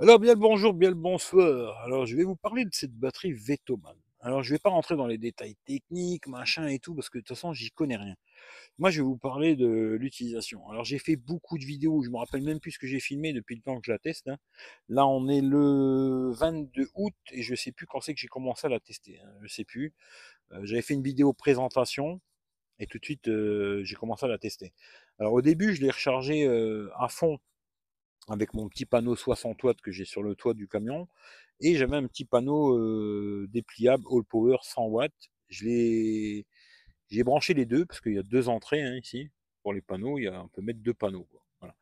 Alors bien le bonjour, bien le bonsoir. Alors je vais vous parler de cette batterie Vetoman. Alors je vais pas rentrer dans les détails techniques, machin et tout, parce que de toute façon j'y connais rien. Moi je vais vous parler de l'utilisation. Alors j'ai fait beaucoup de vidéos, je me rappelle même plus ce que j'ai filmé depuis le temps que je la teste, hein. Là on est le 22 août et je sais plus quand c'est que j'ai commencé à la tester, hein. Je sais plus. J'avais fait une vidéo présentation et tout de suite j'ai commencé à la tester. Alors au début je l'ai rechargé à fond avec mon petit panneau 60 watts que j'ai sur le toit du camion. Et j'avais un petit panneau dépliable All Power 100 watts. J'ai branché les deux parce qu'il y a deux entrées, hein, ici. Pour les panneaux, on peut mettre deux panneaux, quoi. Voilà.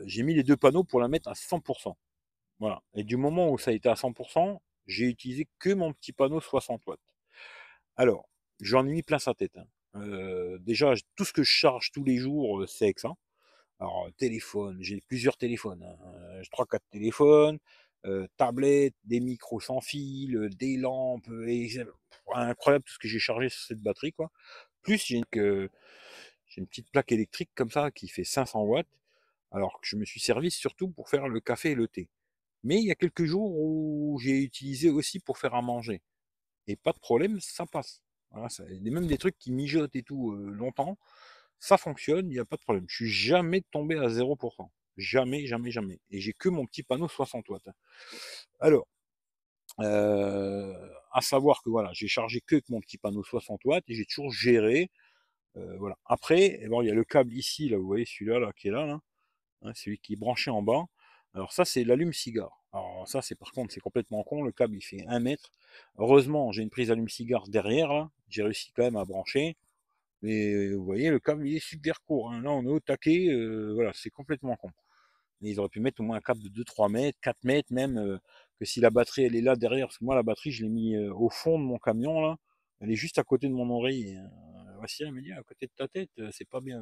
J'ai mis les deux panneaux pour la mettre à 100%. Voilà. Et du moment où ça a été à 100%, j'ai utilisé que mon petit panneau 60 watts. Alors, j'en ai mis plein sa tête, hein. Déjà, tout ce que je charge tous les jours, c'est avec ça. Alors, téléphone, j'ai plusieurs téléphones, hein, 3-4 téléphones, tablettes, des micros sans fil, des lampes, incroyable tout ce que j'ai chargé sur cette batterie, quoi. Plus, j'ai une petite plaque électrique comme ça qui fait 500 watts, alors que je me suis servi surtout pour faire le café et le thé. Mais il y a quelques jours où j'ai utilisé aussi pour faire à manger. Et pas de problème, ça passe. Voilà, même des trucs qui mijotent et tout longtemps, ça fonctionne, il n'y a pas de problème. Je suis jamais tombé à 0%. Jamais, jamais, jamais. Et j'ai que mon petit panneau 60 watts. Alors, à savoir que voilà, j'ai chargé que avec mon petit panneau 60 watts et j'ai toujours géré. Voilà. Après, eh bon, il y a le câble ici, là, vous voyez celui-là là, qui est là, hein, celui qui est branché en bas. Alors ça, c'est l'allume-cigare. Alors ça, c'est par contre, c'est complètement con. Le câble, il fait 1 mètre. Heureusement, j'ai une prise allume-cigare derrière, là. J'ai réussi quand même à brancher. Mais vous voyez, le câble, il est super court, hein. Là, on est au taquet. Voilà, c'est complètement con. Mais ils auraient pu mettre au moins un câble de 2-3 mètres, 4 mètres même, que si la batterie, elle est là derrière. Parce que moi, la batterie, je l'ai mis au fond de mon camion, là. Elle est juste à côté de mon oreille. Voici, elle me dit, à côté de ta tête, c'est pas bien.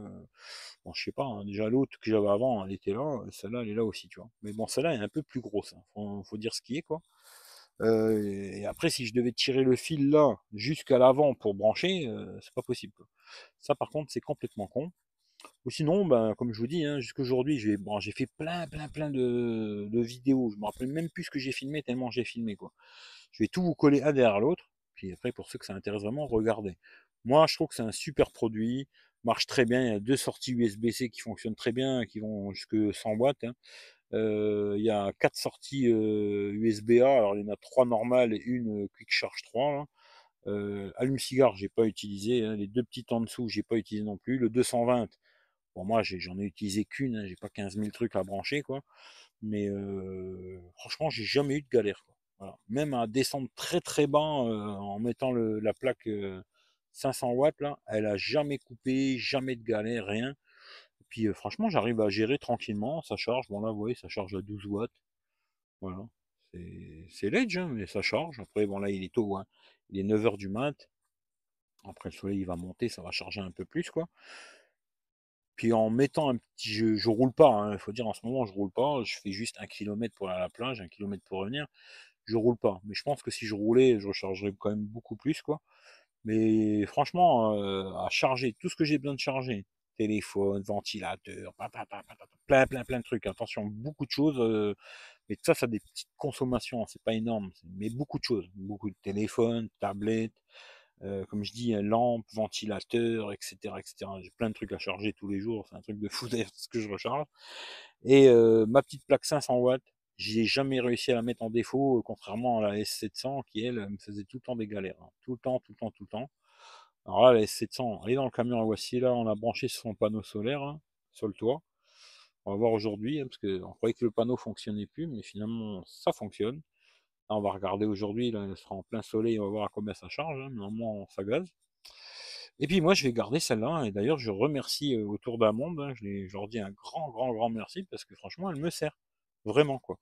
Bon, je sais pas, hein, déjà l'autre que j'avais avant, elle était là, celle-là, elle est là aussi, tu vois. Mais bon, celle-là est un peu plus grosse, hein. Faut dire ce qui est, quoi. Et après, si je devais tirer le fil là, jusqu'à l'avant pour brancher, c'est pas possible, quoi. Ça, par contre, c'est complètement con. Ou sinon, ben, comme je vous dis, hein, jusqu'aujourd'hui, j'ai fait plein, plein, plein de vidéos. Je me rappelle même plus ce que j'ai filmé, tellement j'ai filmé, quoi. Je vais tout vous coller un derrière l'autre. Puis après, pour ceux que ça intéresse vraiment, regardez. Moi, je trouve que c'est un super produit, marche très bien. Il y a deux sorties USB-C qui fonctionnent très bien, qui vont jusque 100 watts, hein. Il y a quatre sorties USB-A. Alors, il y en a trois normales et une Quick Charge 3, là. Allume-cigare, j'ai pas utilisé, hein. Les deux petites en dessous, j'ai pas utilisé non plus. Le 220, bon, moi, j'en ai utilisé qu'une, hein. J'ai pas 15 000 trucs à brancher, quoi. Mais franchement, j'ai jamais eu de galère, quoi. Voilà. Même à descendre très très bas en mettant la plaque 500 watts là, elle a jamais coupé, jamais de galère, rien. Et puis franchement, j'arrive à gérer tranquillement, ça charge. Bon là, vous voyez, ça charge à 12 watts. Voilà. C'est ledge, hein, mais ça charge. Après, bon là, il est tôt, hein. Il est 9 heures du mat. Après, le soleil il va monter, ça va charger un peu plus, quoi. Puis en mettant un petit, je roule pas, hein, il faut dire en ce moment je roule pas, je fais juste 1 kilomètre pour aller à la plage, 1 kilomètre pour revenir. Je roule pas. Mais je pense que si je roulais, je rechargerais quand même beaucoup plus, quoi. Mais franchement, à charger tout ce que j'ai besoin de charger, téléphone, ventilateur, plein, plein, plein de trucs. Attention, beaucoup de choses. Mais ça a des petites consommations, c'est pas énorme, mais beaucoup de choses. Beaucoup de téléphones, tablettes, comme je dis, lampe, ventilateur, etc., etc. J'ai plein de trucs à charger tous les jours. C'est un truc de fou d'ailleurs ce que je recharge. Et ma petite plaque 500 watts, j'ai jamais réussi à la mettre en défaut, contrairement à la S700 qui, elle, me faisait tout le temps des galères, hein. Tout le temps, tout le temps, tout le temps. Alors là, la S700, elle est dans le camion à voici, là, on l'a branché sur son panneau solaire, hein, sur le toit. On va voir aujourd'hui, hein, parce qu'on croyait que le panneau fonctionnait plus, mais finalement, ça fonctionne. Là, on va regarder aujourd'hui, là, elle sera en plein soleil, on va voir à combien ça charge, hein, normalement, ça gaz. Et puis moi, je vais garder celle-là, hein, et d'ailleurs, je remercie autour d'un monde, hein, je leur dis un grand, grand, grand merci, parce que franchement, elle me sert. Vraiment, quoi.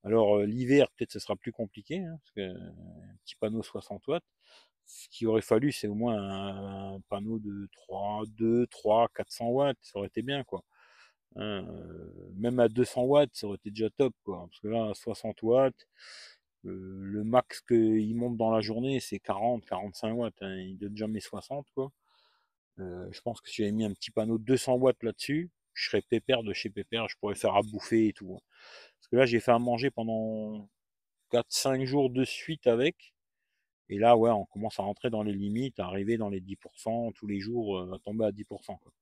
Alors, l'hiver, peut-être ce sera plus compliqué, hein, parce que un petit panneau 60 watts, ce qu'il aurait fallu, c'est au moins un panneau de 3, 2, 3, 400 watts, ça aurait été bien, quoi. Hein, même à 200 watts, ça aurait été déjà top, quoi. Parce que là, à 60 watts, le max qu'il monte dans la journée, c'est 40, 45 watts, hein. Il donne jamais 60, quoi. Je pense que si j'avais mis un petit panneau de 200 watts là-dessus, je serais pépère de chez pépère, je pourrais faire à bouffer et tout, hein. Parce que là, j'ai fait à manger pendant 4-5 jours de suite avec. Et là, ouais, on commence à rentrer dans les limites, à arriver dans les 10% tous les jours, à tomber à 10%, quoi.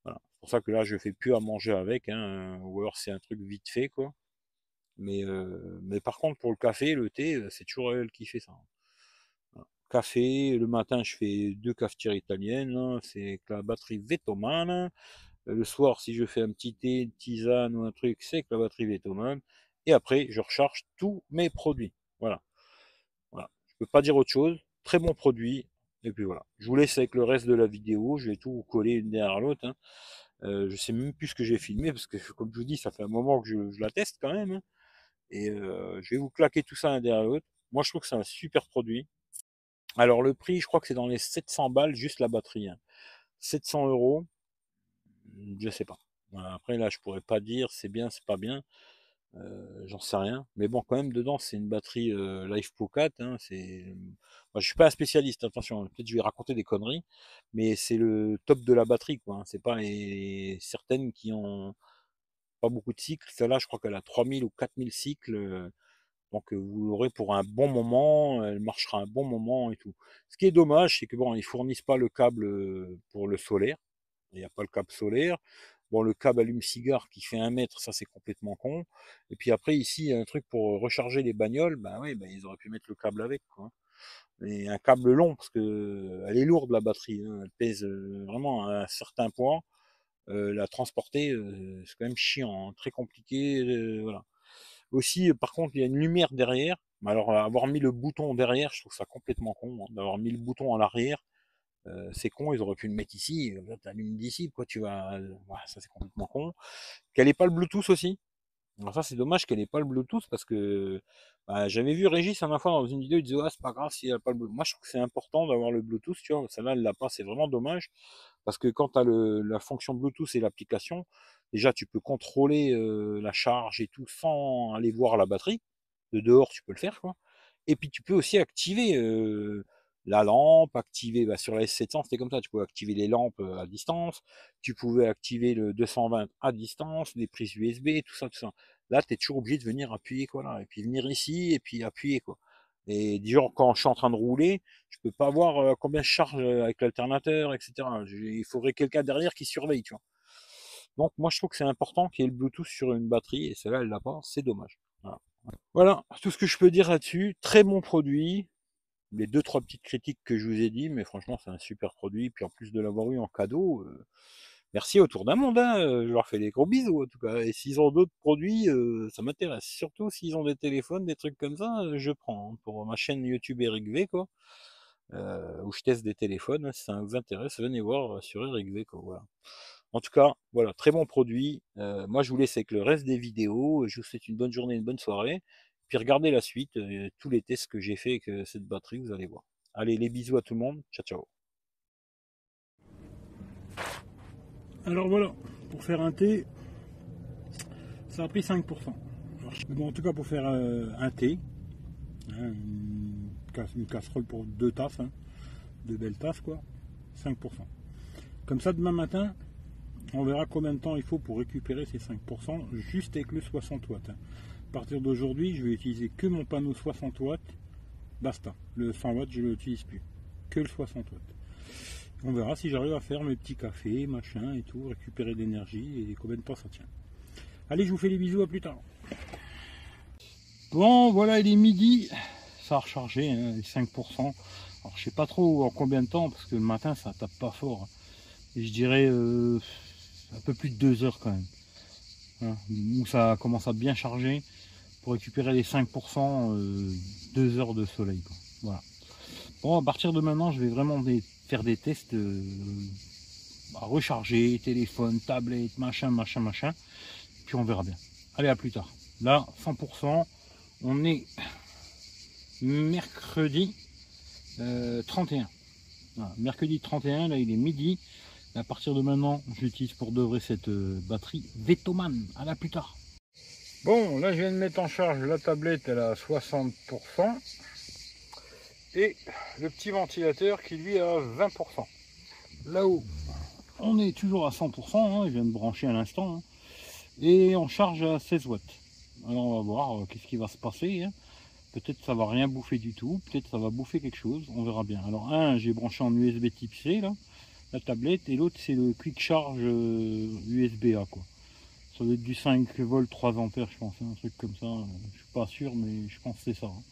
Voilà. C'est pour ça que là, je fais plus à manger avec, hein, ou alors c'est un truc vite fait, quoi. Mais par contre, pour le café, le thé, c'est toujours elle qui fait ça. Voilà. Café, le matin, je fais 2 cafetières italiennes, hein, c'est avec la batterie Vetoman. Le soir, si je fais un petit thé, une tisane ou un truc, c'est avec la batterie Vetoman. Et après, je recharge tous mes produits. Voilà. Voilà. Je peux pas dire autre chose. Très bon produit. Et puis voilà. Je vous laisse avec le reste de la vidéo. Je vais tout coller une derrière l'autre, hein. Je sais même plus ce que j'ai filmé parce que, comme je vous dis, ça fait un moment que je la teste quand même, hein. Et je vais vous claquer tout ça l'un derrière l'autre. Moi, je trouve que c'est un super produit. Alors, le prix, je crois que c'est dans les 700 balles, juste la batterie, hein. 700 euros, je sais pas. Voilà. Après, là, je pourrais pas dire c'est bien, c'est pas bien. J'en sais rien. Mais bon, quand même, dedans, c'est une batterie LiFePro 4, hein, moi, je suis pas un spécialiste, attention, peut-être je vais raconter des conneries, mais c'est le top de la batterie, quoi, hein. C'est pas certaines qui ont pas beaucoup de cycles. Celle-là, je crois qu'elle a 3000 ou 4000 cycles. Donc vous l'aurez pour un bon moment, elle marchera un bon moment et tout. Ce qui est dommage, c'est que bon, ils fournissent pas le câble pour le solaire. Il n'y a pas le câble solaire. Bon, le câble allume-cigare qui fait 1 mètre, ça c'est complètement con. Et puis après, ici, il y a un truc pour recharger les bagnoles. Ben oui, ben, ils auraient pu mettre le câble avec, quoi. Et un câble long, parce que elle est lourde la batterie, hein. Elle pèse vraiment à un certain poids. La transporter, c'est quand même chiant, hein, très compliqué. Voilà. Aussi, par contre, il y a une lumière derrière. Mais alors, avoir mis le bouton derrière, je trouve ça complètement con, hein, d'avoir mis le bouton à l'arrière. C'est con, ils auraient pu le mettre ici. Tu allumes d'ici, quoi, tu vas. Voilà, ça, c'est complètement con. Qu'elle n'ait pas le Bluetooth aussi. Alors ça, c'est dommage qu'elle n'ait pas le Bluetooth parce que bah, j'avais vu Régis la dernière fois dans une vidéo, il disait ah, c'est pas grave s'il n'y a pas le Bluetooth. Moi, je trouve que c'est important d'avoir le Bluetooth, tu vois. Celle-là, elle l'a pas, c'est vraiment dommage parce que quand tu as la fonction Bluetooth et l'application, déjà, tu peux contrôler la charge et tout sans aller voir la batterie. De dehors, tu peux le faire, quoi. Et puis, tu peux aussi activer la lampe, activer bah, sur la S700, c'était comme ça, tu pouvais activer les lampes à distance, tu pouvais activer le 220 à distance, les prises USB, tout ça, tout ça. Là, tu es toujours obligé de venir appuyer, quoi, là, et puis venir ici, et puis appuyer, quoi. Et disons, quand je suis en train de rouler, je peux pas voir combien je charge avec l'alternateur, etc. Il faudrait quelqu'un derrière qui surveille, tu vois. Donc, moi, je trouve que c'est important qu'il y ait le Bluetooth sur une batterie, et celle-là, elle l'a pas, c'est dommage. Voilà. Voilà, tout ce que je peux dire là-dessus. Très bon produit. Les 2-3 petites critiques que je vous ai dit, mais franchement, c'est un super produit. Puis en plus de l'avoir eu en cadeau, merci autour d'un monde, hein. Je leur fais des gros bisous en tout cas. Et s'ils ont d'autres produits, ça m'intéresse. Surtout s'ils ont des téléphones, des trucs comme ça, je prends, hein, pour ma chaîne YouTube Eric V, quoi, où je teste des téléphones. Si ça vous intéresse, venez voir sur Eric V, quoi. Voilà. En tout cas, voilà, très bon produit. Moi, je vous laisse avec le reste des vidéos. Je vous souhaite une bonne journée, une bonne soirée. Puis regardez la suite, tous les tests que j'ai fait avec cette batterie, vous allez voir. Allez, les bisous à tout le monde. Ciao, ciao. Alors voilà, pour faire un thé, ça a pris 5%. Mais bon, en tout cas, pour faire un thé, hein, une casserole pour 2 tasses, hein, 2 belles tasses, quoi, 5%. Comme ça, demain matin, on verra combien de temps il faut pour récupérer ces 5%, juste avec le 60 watts. Hein. À partir d'aujourd'hui, je vais utiliser que mon panneau 60 watts, basta. Le 100 watts, je ne l'utilise plus. Que le 60 watts. On verra si j'arrive à faire mes petits cafés, machin et tout, récupérer de l'énergie et combien de temps ça tient. Allez, je vous fais des bisous, à plus tard. Bon, voilà, il est midi. Ça a rechargé, hein, les 5%. Alors, je sais pas trop en combien de temps, parce que le matin, ça tape pas fort. Et je dirais un peu plus de 2 heures quand même. Hein, où ça commence à bien charger. Pour récupérer les 5%, 2 heures de soleil, quoi. Voilà. Bon, à partir de maintenant, je vais vraiment faire des tests, recharger, téléphone, tablette, machin, machin, machin. Puis on verra bien. Allez, à plus tard. Là, 100%. On est mercredi 31. Voilà, mercredi 31, là il est midi. Et à partir de maintenant, j'utilise pour de vrai cette batterie Vetoman. Allez, à plus tard. Bon, là je viens de mettre en charge la tablette, elle a 60%. Et le petit ventilateur qui lui a 20%. Là-haut, on est toujours à 100%, hein, je viens de brancher à l'instant. Hein, et on charge à 16 watts. Alors on va voir qu'est-ce qui va se passer. Hein. Peut-être ça va rien bouffer du tout, peut-être ça va bouffer quelque chose, on verra bien. Alors un, j'ai branché en USB type C là, la tablette, et l'autre c'est le Quick Charge USB-A quoi. Ça doit être du 5 volts 3 ampères je pense, un truc comme ça, je suis pas sûr mais je pense que c'est ça. Hein.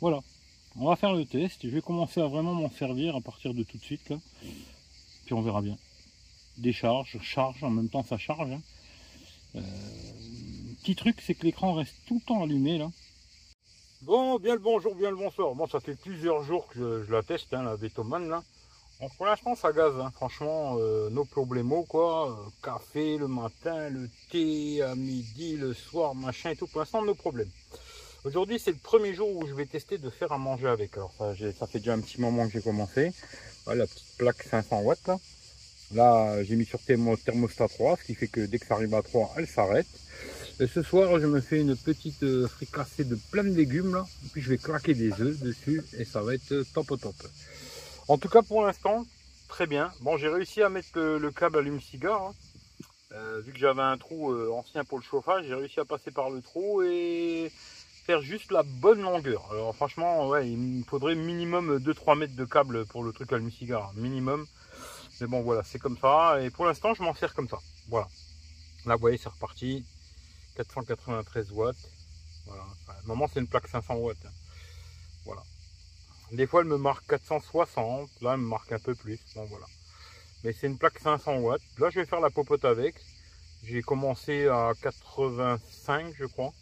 Voilà, on va faire le test, je vais commencer à vraiment m'en servir à partir de tout de suite là, puis on verra bien. Décharge, charge, en même temps ça charge. Hein. Petit truc c'est que l'écran reste tout le temps allumé là. Bon, bien le bonjour, bien le bonsoir. Bon, ça fait plusieurs jours que je la teste, hein, la Vetoman là. Bon, pour l'instant, ça gaz, hein. Franchement, no problemo quoi. Café le matin, le thé à midi, le soir, machin et tout. Pour l'instant, no problème. Aujourd'hui, c'est le premier jour où je vais tester de faire à manger avec. Alors, ça fait déjà un petit moment que j'ai commencé. Voilà, la petite plaque 500 watts là. Là, j'ai mis sur thermostat 3, ce qui fait que dès que ça arrive à 3, elle s'arrête. Et ce soir, je me fais une petite fricassée de plein de légumes là. Et puis je vais claquer des œufs dessus et ça va être top au top. En tout cas, pour l'instant, très bien. Bon, j'ai réussi à mettre le câble allume-cigare. Hein. Vu que j'avais un trou ancien pour le chauffage, j'ai réussi à passer par le trou et faire juste la bonne longueur. Alors franchement, ouais, il me faudrait minimum 2-3 mètres de câble pour le truc allume-cigare. Minimum. Mais bon, voilà, c'est comme ça. Et pour l'instant, je m'en sers comme ça. Voilà. Là, vous voyez, c'est reparti. 493 watts. Voilà. À un moment, c'est une plaque 500 watts. Voilà. Des fois, elle me marque 460. Là, elle me marque un peu plus. Bon, voilà. Mais c'est une plaque 500 watts. Là, je vais faire la popote avec. J'ai commencé à 85, je crois.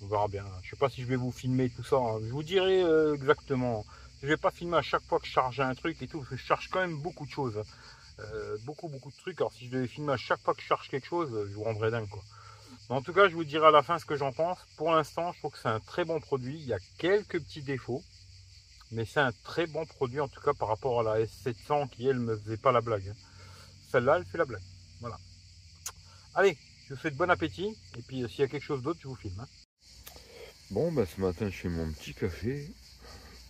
On verra bien. Je sais pas si je vais vous filmer tout ça. Je vous dirai exactement. Je vais pas filmer à chaque fois que je charge un truc et tout. Parce que je charge quand même beaucoup de choses. Beaucoup de trucs. Alors, si je devais filmer à chaque fois que je charge quelque chose, je vous rendrais dingue, quoi. En tout cas, je vous dirai à la fin ce que j'en pense. Pour l'instant, je trouve que c'est un très bon produit. Il y a quelques petits défauts, mais c'est un très bon produit, en tout cas par rapport à la S700 qui, elle, me faisait pas la blague. Celle-là, elle fait la blague. Voilà. Allez, je vous souhaite bon appétit. Et puis, s'il y a quelque chose d'autre, je vous filme. Hein. Bon, bah, ce matin, je fais mon petit café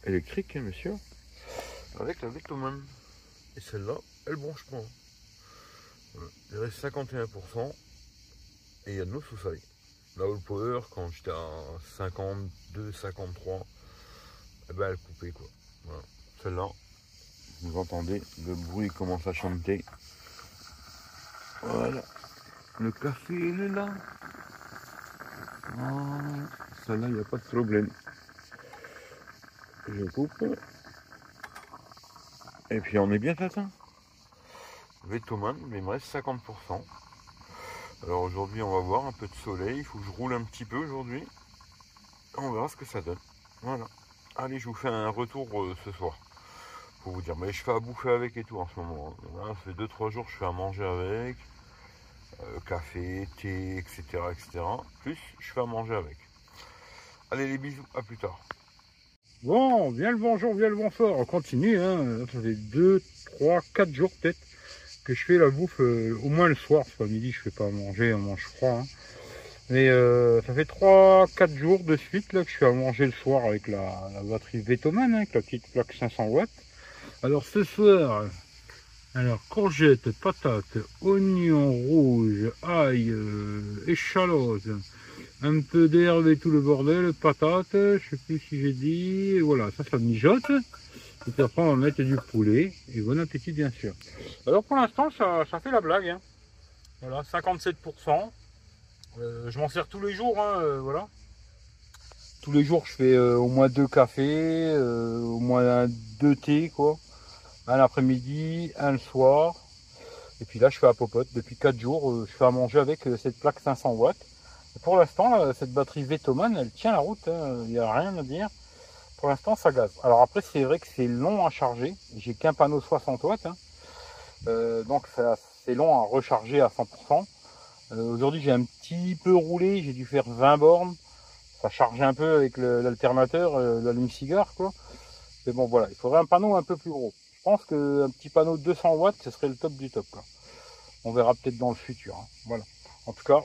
électrique, hein, monsieur, avec la Vetoman. Et celle-là, elle bronche pas. Voilà. Il reste 51%. Et il y a de l'eau sous seuil. La All Power, quand j'étais à 52, 53, eh ben elle coupait quoi. Voilà. Celle-là, vous entendez, le bruit commence à chanter. Voilà. Le café, il est là. Voilà. Celle-là, il n'y a pas de problème. Je coupe. Et puis on est bien atteint. Vetoman, mais il me reste 50%. Alors aujourd'hui on va voir un peu de soleil, il faut que je roule un petit peu aujourd'hui. On verra ce que ça donne. Voilà. Allez, je vous fais un retour ce soir. Pour vous dire. Mais je fais à bouffer avec et tout en ce moment. Là, ça fait 2-3 jours que je fais à manger avec. Café, thé, etc., etc. Plus je fais à manger avec. Allez les bisous, à plus tard. Bon, bien le bonjour, bien le bonsoir. On continue, hein. Ça fait 2, 3, 4 jours peut-être que je fais la bouffe, au moins le soir, parce qu'à midi je fais pas à manger, on mange froid. Hein. Mais ça fait 3-4 jours de suite là, que je fais à manger le soir avec la batterie Vetoman, hein, avec la petite plaque 500 watts. Alors ce soir, alors courgettes, patates, oignons rouges, ail, échalotes, un peu d'herbe et tout le bordel, patates, je sais plus si j'ai dit, et voilà, ça mijote. Et puis après on va mettre du poulet, et bon appétit bien sûr. Alors pour l'instant ça fait la blague, hein. Voilà, 57%. Je m'en sers tous les jours, hein, voilà. Tous les jours je fais au moins 2 cafés, au moins 2 thés quoi. Un l'après-midi, un le soir. Et puis là je fais à popote. Depuis 4 jours, je fais à manger avec cette plaque 500 watts. Et pour l'instant, cette batterie Vetoman, elle tient la route, hein, il n'y a rien à dire. Pour l'instant ça gaze. Alors après c'est vrai que c'est long à charger. J'ai qu'un panneau 60 watts. Hein. Donc c'est long à recharger à 100%. Aujourd'hui j'ai un petit peu roulé, j'ai dû faire 20 bornes. Ça charge un peu avec l'alternateur, l'allume-cigare quoi. Mais bon voilà, il faudrait un panneau un peu plus gros. Je pense qu'un petit panneau de 200 watts, ce serait le top du top quoi. On verra peut-être dans le futur. Hein. Voilà. En tout cas,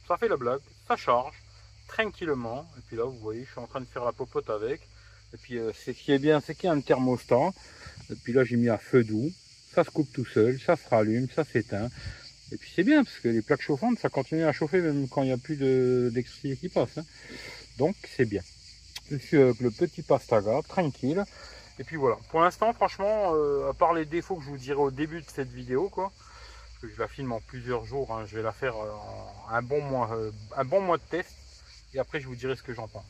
ça fait la blague, ça charge tranquillement. Et puis là vous voyez, je suis en train de faire la popote avec. Et puis ce qui est bien, c'est qu'il y a un thermostat. Et puis là j'ai mis à feu doux. Ça se coupe tout seul, ça se rallume, ça s'éteint. Et puis c'est bien, parce que les plaques chauffantes, ça continue à chauffer même quand il n'y a plus d'électricité qui passe. Hein. Donc c'est bien. Je suis avec le petit Pastaga, tranquille. Et puis voilà. Pour l'instant, franchement, à part les défauts que je vous dirai au début de cette vidéo, quoi, parce que je la filme en plusieurs jours, hein, je vais la faire en un bon mois de test. Et après, je vous dirai ce que j'en pense.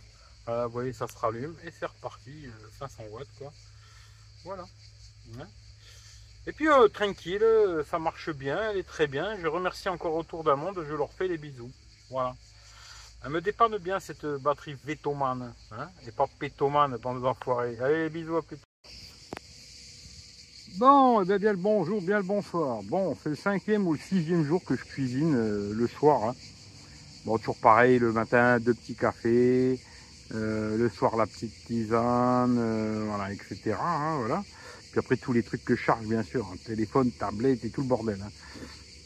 Voilà, vous voyez, ça se rallume et c'est reparti, 500 watts, quoi. Voilà. Ouais. Et puis tranquille, ça marche bien, elle est très bien. Je remercie encore autour d'un monde, je leur fais les bisous. Voilà. Elle me dépanne bien cette batterie Vetoman, hein, et pas Pétoman, bande d'enfoirés. Allez, les bisous, à plus tard. Bon, et bien le bonjour, bien le bonsoir. Bon, c'est le 5e ou le 6e jour que je cuisine le soir. Hein. Bon, toujours pareil, le matin, 2 petits cafés, le soir, la petite tisane, voilà, etc. Hein, voilà. Puis après, tous les trucs que je charge, bien sûr, hein, téléphone, tablette et tout le bordel. Hein.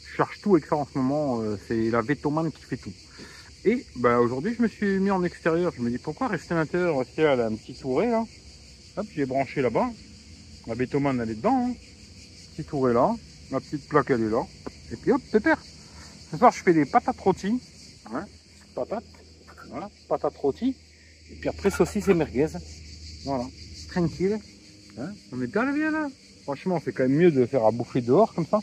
Je charge tout avec ça en ce moment, c'est la Vetoman qui fait tout. Et bah, aujourd'hui, je me suis mis en extérieur. Je me dis, pourquoi rester à l'intérieur aussi, elle a un petit touré là. Hop, j'ai branché là-bas. La Vetoman, elle est dedans. Hein. Petit touré là. Ma petite plaque, elle est là. Et puis hop, pépère. Ce soir, je fais des patates rôties. Hein, patates. Voilà, patates rôties. Et puis après, saucisses et merguez. Voilà, tranquille. Hein, on est bien là. Franchement, c'est quand même mieux de faire à bouffer dehors comme ça.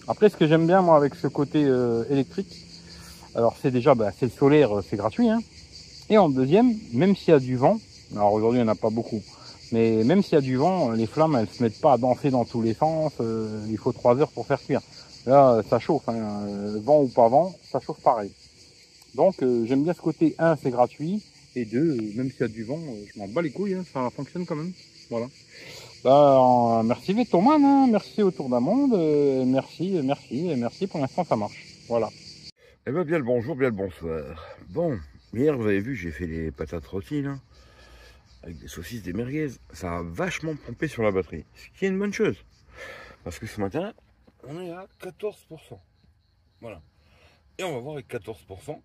Après, ce que j'aime bien, moi, avec ce côté électrique, alors c'est déjà, bah, c'est le solaire, c'est gratuit. Hein. Et en deuxième, même s'il y a du vent, alors aujourd'hui, il n'y en a pas beaucoup. Mais même s'il y a du vent, les flammes, elles se mettent pas à danser dans tous les sens. Il faut 3 heures pour faire cuire. Là, ça chauffe. Hein, vent ou pas vent, ça chauffe pareil. Donc, j'aime bien ce côté. 1, c'est gratuit. Et 2, même s'il y a du vent, je m'en bats les couilles. Hein, ça fonctionne quand même. Voilà. Bah, merci Vetoman. Hein, merci autour d'un monde. Merci. Pour l'instant, ça marche. Voilà. Eh bien, bien le bonjour, bien le bonsoir. Bon, hier, vous avez vu, j'ai fait les patates rôties, là, avec des saucisses, des merguez. Ça a vachement pompé sur la batterie, ce qui est une bonne chose. Parce que ce matin, on est à 14%. Voilà. Et on va voir avec 14%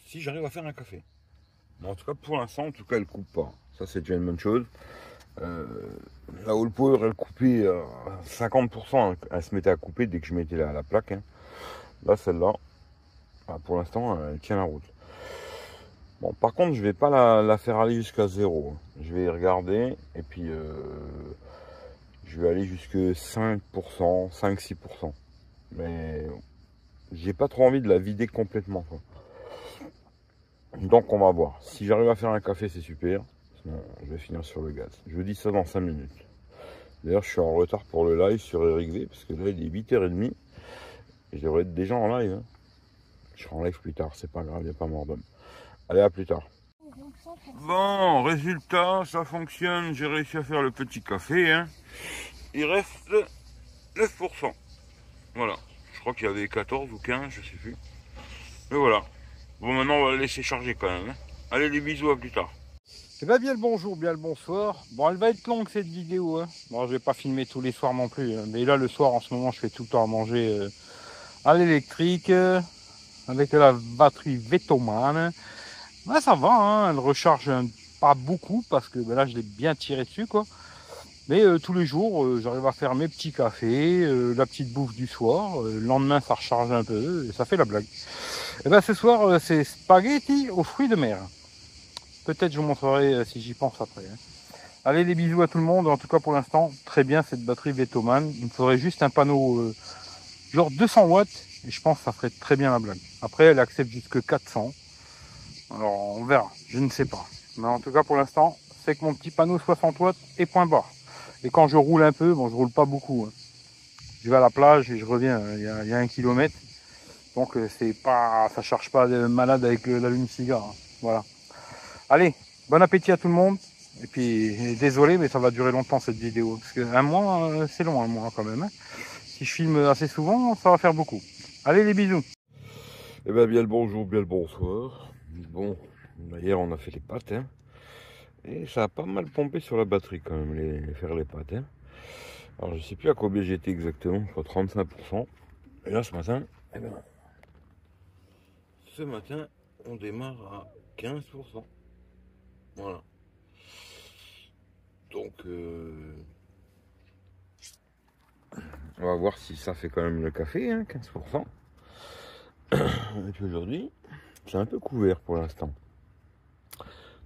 si j'arrive à faire un café. Mais en tout cas, pour l'instant, en tout cas, elle coupe pas. Ça, c'est déjà une bonne chose. La All Power, elle coupait à 50%. Elle se mettait à couper dès que je mettais la plaque. Hein. Là, celle-là, pour l'instant, elle tient la route. Bon, par contre, je vais pas la faire aller jusqu'à 0. Je vais regarder et puis je vais aller jusqu'à 5%, 5-6%. Mais j'ai pas trop envie de la vider complètement. Quoi. Donc on va voir. Si j'arrive à faire un café, c'est super. Sinon, je vais finir sur le gaz. Je vous dis ça dans 5 minutes. D'ailleurs, je suis en retard pour le live sur Eric V. Parce que là, il est 8h30. Et je devrais être déjà en live. Hein. Je serai en live plus tard. C'est pas grave, il n'y a pas mort d'homme. Allez, à plus tard. Bon, résultat, ça fonctionne. J'ai réussi à faire le petit café. Hein. Il reste 9%. Voilà. Je crois qu'il y avait 14 ou 15, je sais plus. Mais voilà. Bon, maintenant, on va la laisser charger quand même. Hein. Allez, les bisous, à plus tard. Eh bien, bien le bonjour, bien le bonsoir. Bon, elle va être longue cette vidéo. Hein. Bon, je vais pas filmer tous les soirs non plus. Hein. Mais là, le soir, en ce moment, je fais tout le temps à manger à l'électrique avec la batterie Vetoman. Ben, ça va, hein. Elle recharge pas beaucoup parce que ben, là, je l'ai bien tiré dessus, quoi. Mais tous les jours, j'arrive à faire mes petits cafés, la petite bouffe du soir. Le lendemain, ça recharge un peu et ça fait la blague. Et ben, ce soir, c'est spaghetti aux fruits de mer. Peut-être je vous montrerai si j'y pense après. Hein. Allez, les bisous à tout le monde. En tout cas, pour l'instant, très bien cette batterie Vetoman. Il me faudrait juste un panneau genre 200 watts. Et je pense que ça ferait très bien la blague. Après, elle accepte jusque 400. Alors, on verra. Je ne sais pas. Mais en tout cas, pour l'instant, c'est que mon petit panneau 60 watts et point barre. Et quand je roule un peu, bon, je roule pas beaucoup. Hein. Je vais à la plage et je reviens. Il y a 1 kilomètre. Donc, c'est pas, ça charge pas de malade avec l'allume-cigare. Hein. Voilà. Allez, bon appétit à tout le monde. Et puis, désolé, mais ça va durer longtemps cette vidéo. Parce qu'un mois, c'est long, un mois quand même. Hein. Si je filme assez souvent, ça va faire beaucoup. Allez, les bisous. Eh bien, bien le bonjour, bien le bonsoir. Bon, hier, on a fait les pâtes. Hein. Et ça a pas mal pompé sur la batterie quand même, faire les pâtes. Hein. Alors, je sais plus à combien j'étais exactement, je crois 35%. Et là, ce matin, eh ben, on démarre à 15%. Voilà. Donc, on va voir si ça fait quand même le café, hein, 15%. Et puis aujourd'hui, c'est un peu couvert pour l'instant.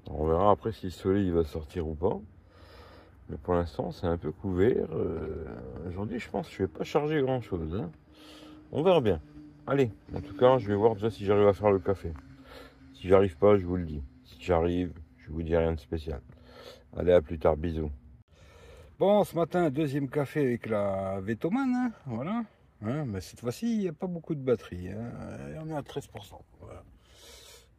On verra après si le soleil va sortir ou pas. Mais pour l'instant, c'est un peu couvert. Aujourd'hui, je pense que je vais pas charger grand chose. Hein. On verra bien. Allez, en tout cas, je vais voir déjà si j'arrive à faire le café. Si j'arrive pas, je vous le dis. Si j'arrive, je vous dis rien de spécial. Allez, à plus tard, bisous. Bon, ce matin, deuxième café avec la Vetoman, hein, voilà. Hein, mais cette fois-ci, il n'y a pas beaucoup de batterie. Hein. On est à 13%. Voilà.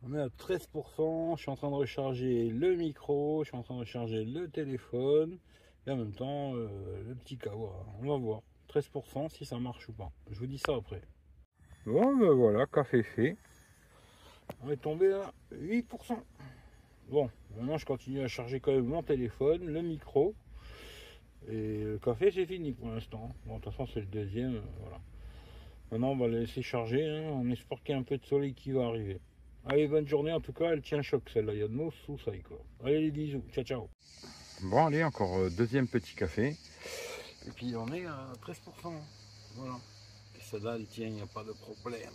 On est à 13%. Je suis en train de recharger le micro, je suis en train de recharger le téléphone. Et en même temps, le petit kawa. On va voir. 13% si ça marche ou pas. Je vous dis ça après. Bon, ben voilà, café fait. On est tombé à 8%. Bon, maintenant je continue à charger quand même mon téléphone, le micro. Et le café c'est fini pour l'instant. Bon, de toute façon c'est le deuxième, voilà. Maintenant on va le laisser charger, hein. On espère qu'il y a un peu de soleil qui va arriver. Allez, bonne journée, en tout cas elle tient choc celle-là, il y a de l'eau sous ça quoi. Allez les bisous, ciao ciao. Bon allez, encore deuxième petit café. Et puis on est à 13%. Voilà. Et celle-là elle tient, il n'y a pas de problème.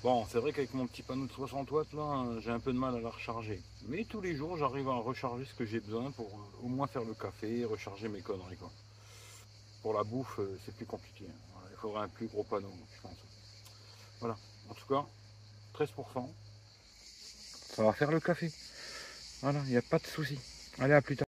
Bon, c'est vrai qu'avec mon petit panneau de 60 watts, là, j'ai un peu de mal à la recharger. Mais tous les jours, j'arrive à recharger ce que j'ai besoin pour au moins faire le café, recharger mes conneries, quoi. Pour la bouffe, c'est plus compliqué. Hein. Voilà, il faudrait un plus gros panneau, je pense. Voilà, en tout cas, 13%. Ça va faire le café. Voilà, il n'y a pas de souci. Allez, à plus tard.